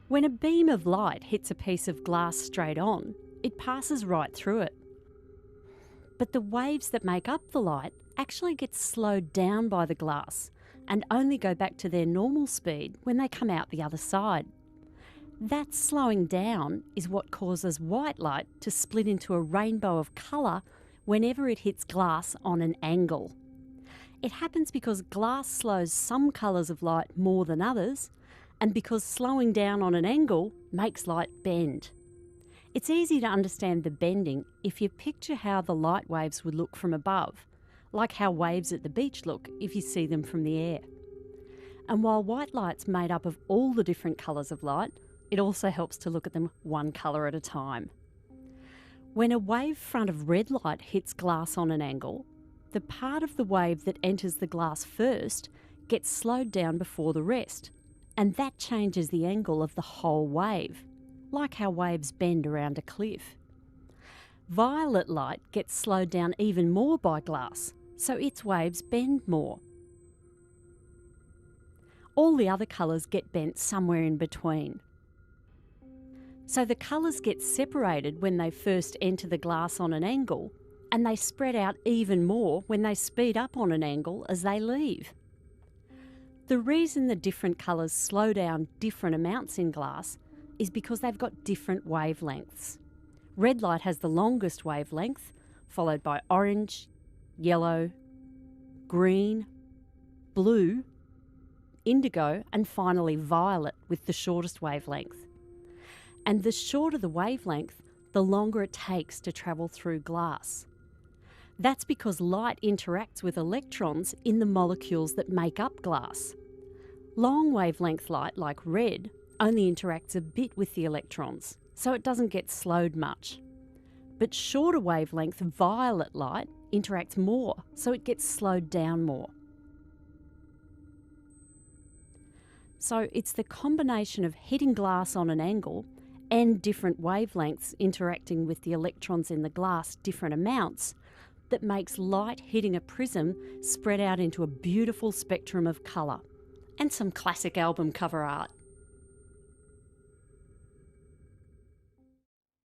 When a beam of light hits a piece of glass straight on, it passes right through it. But the waves that make up the light actually get slowed down by the glass and only go back to their normal speed when they come out the other side. That slowing down is what causes white light to split into a rainbow of colour whenever it hits glass on an angle. It happens because glass slows some colours of light more than others, and because slowing down on an angle makes light bend. It's easy to understand the bending if you picture how the light waves would look from above, like how waves at the beach look if you see them from the air. And while white light's made up of all the different colours of light, it also helps to look at them one colour at a time. When a wave front of red light hits glass on an angle, the part of the wave that enters the glass first gets slowed down before the rest, and that changes the angle of the whole wave, like how waves bend around a cliff. Violet light gets slowed down even more by glass, so its waves bend more. All the other colours get bent somewhere in between. So the colours get separated when they first enter the glass on an angle, and they spread out even more when they speed up on an angle as they leave. The reason the different colours slow down different amounts in glass is because they've got different wavelengths. Red light has the longest wavelength, followed by orange, yellow, green, blue, indigo, and finally violet with the shortest wavelength. And the shorter the wavelength, the longer it takes to travel through glass. That's because light interacts with electrons in the molecules that make up glass. Long wavelength light, like red, only interacts a bit with the electrons, so it doesn't get slowed much. But shorter wavelength violet light interacts more, so it gets slowed down more. So it's the combination of hitting glass on an angle and different wavelengths interacting with the electrons in the glass different amounts that makes light hitting a prism spread out into a beautiful spectrum of colour and some classic album cover art.